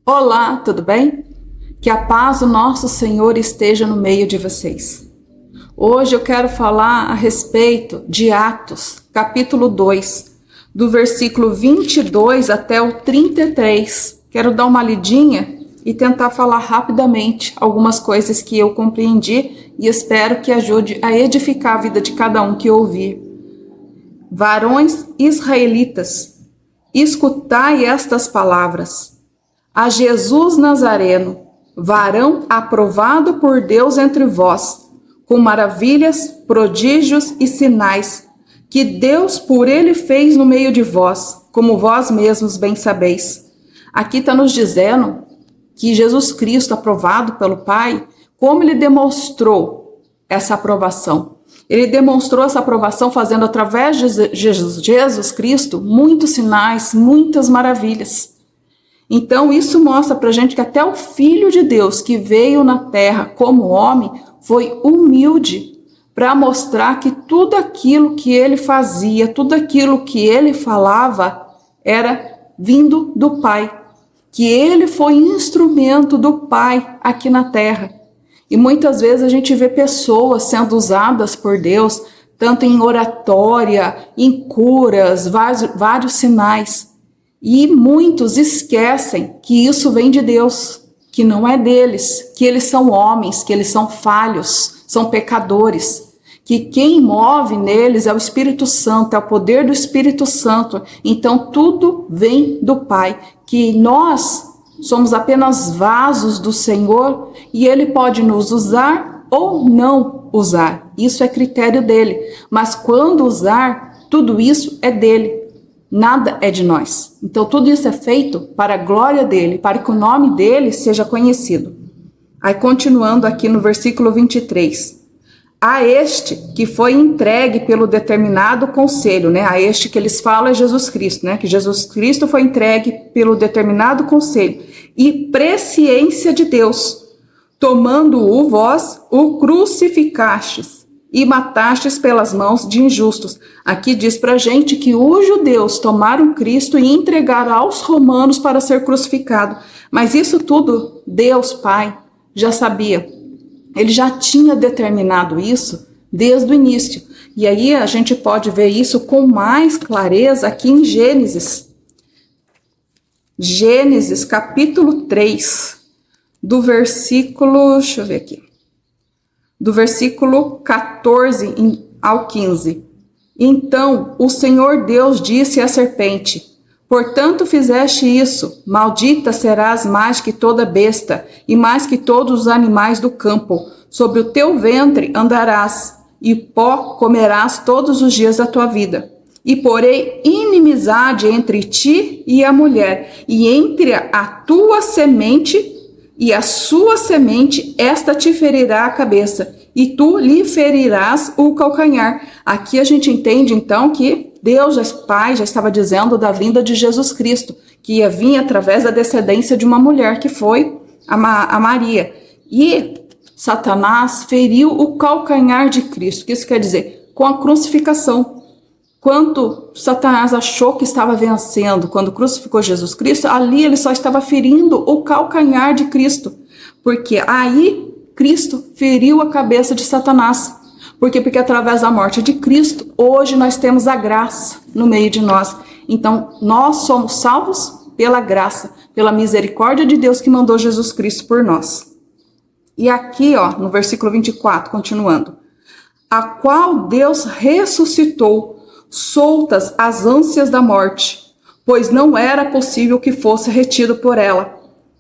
Olá, tudo bem? Que a paz do nosso Senhor esteja no meio de vocês. Hoje eu quero falar a respeito de Atos, capítulo 2, do versículo 22 até o 33. Quero dar uma lidinha e tentar falar rapidamente algumas coisas que eu compreendi e espero que ajude a edificar a vida de cada um que ouvir. Varões israelitas, escutai estas palavras. A Jesus Nazareno, varão aprovado por Deus entre vós, com maravilhas, prodígios e sinais, que Deus por ele fez no meio de vós, como vós mesmos bem sabeis. Aqui está nos dizendo que Jesus Cristo, aprovado pelo Pai, como ele demonstrou essa aprovação? Ele demonstrou essa aprovação fazendo através de Jesus Cristo muitos sinais, muitas maravilhas. Então isso mostra pra gente que até o Filho de Deus que veio na terra como homem foi humilde para mostrar que tudo aquilo que ele fazia, tudo aquilo que ele falava era vindo do Pai, que ele foi instrumento do Pai aqui na terra. E muitas vezes a gente vê pessoas sendo usadas por Deus, tanto em oratória, em curas, vários sinais. E muitos esquecem que isso vem de Deus, que não é deles, que eles são homens, que eles são falhos, são pecadores, que quem move neles é o Espírito Santo, é o poder do Espírito Santo. Então tudo vem do Pai, que nós somos apenas vasos do Senhor e Ele pode nos usar ou não usar. Isso é critério dele, mas quando usar, tudo isso é dele. Nada é de nós. Então tudo isso é feito para a glória dele, para que o nome dele seja conhecido. Aí continuando aqui no versículo 23. A este que foi entregue pelo determinado conselho, né? A este que eles falam é Jesus Cristo, né? Que Jesus Cristo foi entregue pelo determinado conselho e presciência de Deus, tomando-o vós, o crucificastes e matastes pelas mãos de injustos. Aqui diz pra gente que os judeus tomaram Cristo e entregaram aos romanos para ser crucificado. Mas isso tudo Deus Pai já sabia. Ele já tinha determinado isso desde o início. E aí a gente pode ver isso com mais clareza aqui em Gênesis. Gênesis capítulo 3, do versículo, deixa eu ver aqui. Do versículo 14 ao 15. Então o Senhor Deus disse à serpente: portanto fizeste isso, maldita serás mais que toda besta, e mais que todos os animais do campo. Sobre o teu ventre andarás, e pó comerás todos os dias da tua vida. E porei inimizade entre ti e a mulher, e entre a tua semente e a sua semente, esta te ferirá a cabeça, e tu lhe ferirás o calcanhar. Aqui a gente entende então que Deus, Pai, já estava dizendo da vinda de Jesus Cristo, que ia vir através da descendência de uma mulher, que foi a Maria. E Satanás feriu o calcanhar de Cristo. O que isso quer dizer? Com a crucificação. Quando Satanás achou que estava vencendo, quando crucificou Jesus Cristo, ali ele só estava ferindo o calcanhar de Cristo. Porque aí Cristo feriu a cabeça de Satanás. Porque através da morte de Cristo, hoje nós temos a graça no meio de nós. Então, nós somos salvos pela graça, pela misericórdia de Deus que mandou Jesus Cristo por nós. E aqui, ó, no versículo 24, continuando. A qual Deus ressuscitou, soltas as ânsias da morte, pois não era possível que fosse retido por ela.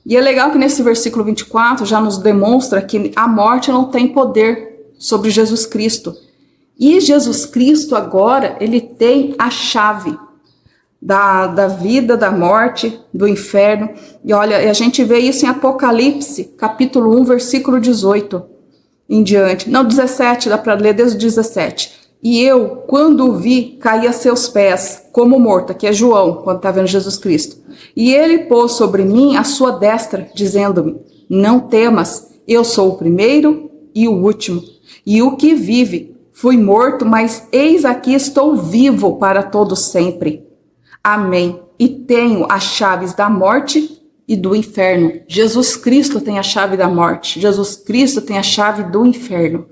E é legal que nesse versículo 24 já nos demonstra que a morte não tem poder sobre Jesus Cristo. E Jesus Cristo agora, ele tem a chave da vida, da morte, do inferno. E olha, a gente vê isso em Apocalipse, capítulo 1, versículo 18 em diante. Não, 17, dá para ler desde o 17. E eu, quando o vi, caí a seus pés, como morto, que é João, quando está vendo Jesus Cristo. E ele pôs sobre mim a sua destra, dizendo-me: não temas, eu sou o primeiro e o último, e o que vive. Fui morto, mas eis aqui estou vivo para todo sempre. Amém. E tenho as chaves da morte e do inferno. Jesus Cristo tem a chave da morte. Jesus Cristo tem a chave do inferno.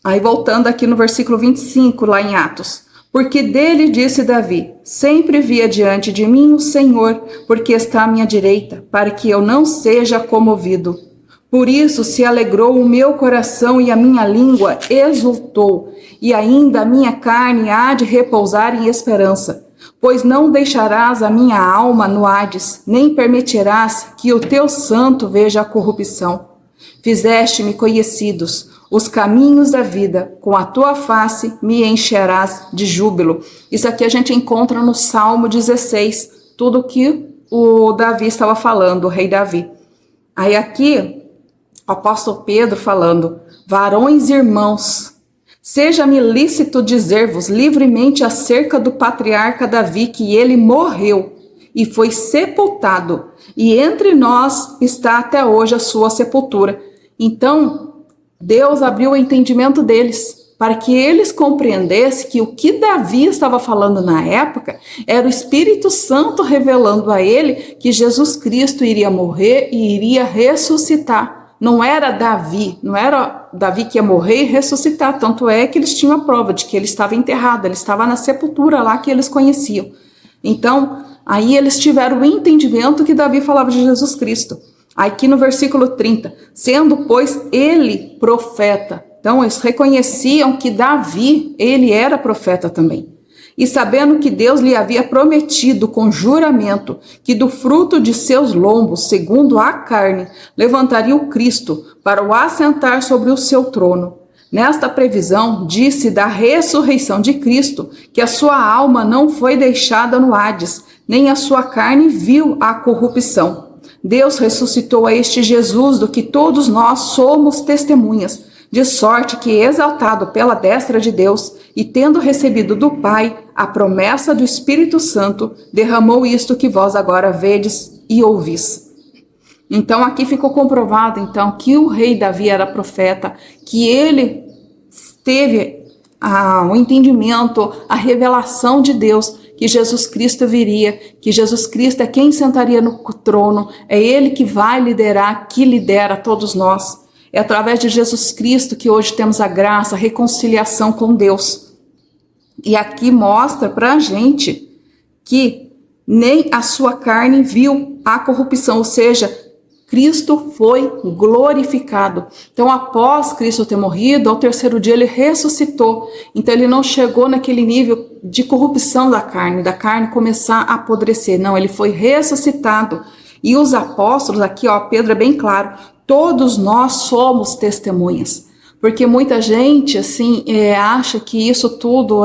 Aí voltando aqui no versículo 25, lá em Atos. Porque dele disse Davi, sempre vi adiante de mim o Senhor, porque está à minha direita, para que eu não seja comovido. Por isso se alegrou o meu coração e a minha língua exultou, e ainda a minha carne há de repousar em esperança. Pois não deixarás a minha alma no Hades, nem permitirás que o teu santo veja a corrupção. Fizeste-me conhecidos os caminhos da vida, com a tua face me encherás de júbilo. Isso aqui a gente encontra no Salmo 16, tudo que o Davi estava falando, o rei Davi. Aí aqui, o apóstolo Pedro falando, varões e irmãos, seja-me lícito dizer-vos livremente acerca do patriarca Davi, que ele morreu e foi sepultado, e entre nós está até hoje a sua sepultura. Então, Deus abriu o entendimento deles, para que eles compreendessem que o que Davi estava falando na época era o Espírito Santo revelando a ele que Jesus Cristo iria morrer e iria ressuscitar. Não era Davi que ia morrer e ressuscitar, tanto é que eles tinham a prova de que ele estava enterrado, ele estava na sepultura lá que eles conheciam. Então, aí eles tiveram o entendimento que Davi falava de Jesus Cristo. Aqui no versículo 30, sendo, pois, ele profeta. Então, eles reconheciam que Davi, ele era profeta também. E sabendo que Deus lhe havia prometido com juramento que do fruto de seus lombos, segundo a carne, levantaria o Cristo para o assentar sobre o seu trono. Nesta previsão, disse da ressurreição de Cristo, que a sua alma não foi deixada no Hades, nem a sua carne viu a corrupção. Deus ressuscitou a este Jesus, do que todos nós somos testemunhas, de sorte que, exaltado pela destra de Deus, e tendo recebido do Pai a promessa do Espírito Santo, derramou isto que vós agora vedes e ouvis. Então aqui ficou comprovado então que o rei Davi era profeta, que ele teve o entendimento, a revelação de Deus, que Jesus Cristo viria, que Jesus Cristo é quem sentaria no trono, é ele que vai liderar, que lidera todos nós. É através de Jesus Cristo que hoje temos a graça, a reconciliação com Deus. E aqui mostra para a gente que nem a sua carne viu a corrupção, ou seja, Cristo foi glorificado. Então, após Cristo ter morrido, ao terceiro dia ele ressuscitou. Então, ele não chegou naquele nível de corrupção da carne começar a apodrecer. Não, ele foi ressuscitado. E os apóstolos, aqui, ó, Pedro é bem claro, todos nós somos testemunhas. Porque muita gente, assim, acha que isso tudo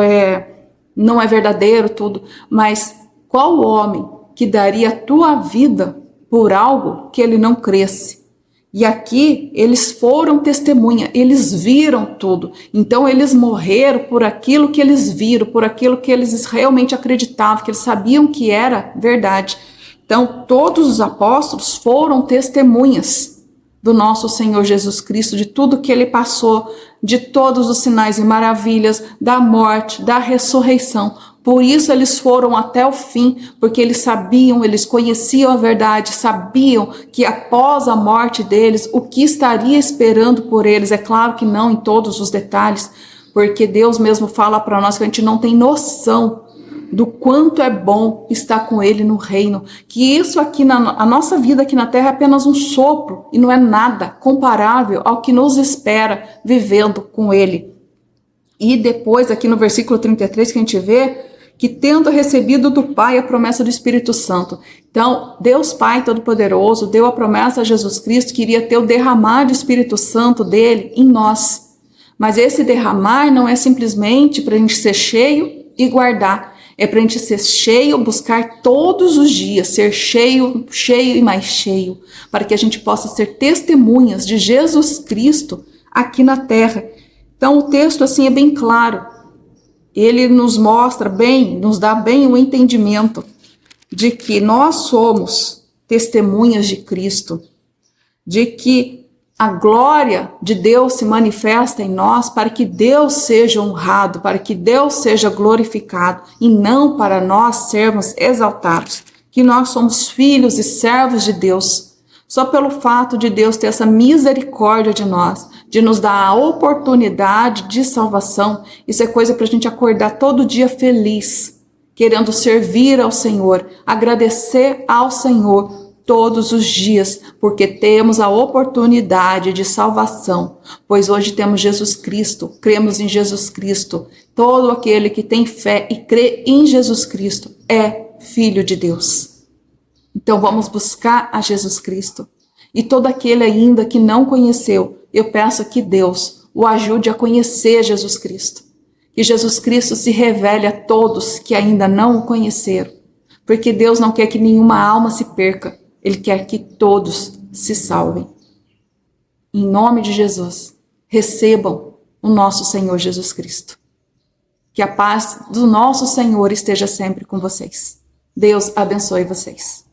não é verdadeiro, tudo. Mas qual homem que daria a tua vida por algo que ele não cresce? E aqui eles foram testemunha, eles viram tudo. Então eles morreram por aquilo que eles viram, por aquilo que eles realmente acreditavam, que eles sabiam que era verdade. Então todos os apóstolos foram testemunhas do nosso Senhor Jesus Cristo, de tudo que ele passou, de todos os sinais e maravilhas, da morte, da ressurreição. Por isso eles foram até o fim, porque eles sabiam, eles conheciam a verdade, sabiam que após a morte deles, o que estaria esperando por eles. É claro que não em todos os detalhes, porque Deus mesmo fala para nós que a gente não tem noção do quanto é bom estar com ele no reino, que isso aqui, a nossa vida aqui na terra é apenas um sopro e não é nada comparável ao que nos espera vivendo com ele. E depois aqui no versículo 33 que a gente vê, que tendo recebido do Pai a promessa do Espírito Santo. Então, Deus Pai Todo-Poderoso deu a promessa a Jesus Cristo que iria ter o derramar do Espírito Santo dele em nós. Mas esse derramar não é simplesmente para a gente ser cheio e guardar. É para a gente ser cheio, buscar todos os dias, ser cheio, cheio e mais cheio, para que a gente possa ser testemunhas de Jesus Cristo aqui na terra. Então, o texto assim é bem claro. Ele nos mostra bem, nos dá bem o entendimento de que nós somos testemunhas de Cristo, de que a glória de Deus se manifesta em nós para que Deus seja honrado, para que Deus seja glorificado e não para nós sermos exaltados. que nós somos filhos e servos de Deus. Só pelo fato de Deus ter essa misericórdia de nós, de nos dar a oportunidade de salvação, isso é coisa para a gente acordar todo dia feliz, querendo servir ao Senhor, agradecer ao Senhor todos os dias, porque temos a oportunidade de salvação, pois hoje temos Jesus Cristo, cremos em Jesus Cristo. Todo aquele que tem fé e crê em Jesus Cristo é filho de Deus. Então vamos buscar a Jesus Cristo. E todo aquele ainda que não conheceu, eu peço que Deus o ajude a conhecer Jesus Cristo. Que Jesus Cristo se revele a todos que ainda não o conheceram. Porque Deus não quer que nenhuma alma se perca. Ele quer que todos se salvem. Em nome de Jesus, recebam o nosso Senhor Jesus Cristo. Que a paz do nosso Senhor esteja sempre com vocês. Deus abençoe vocês.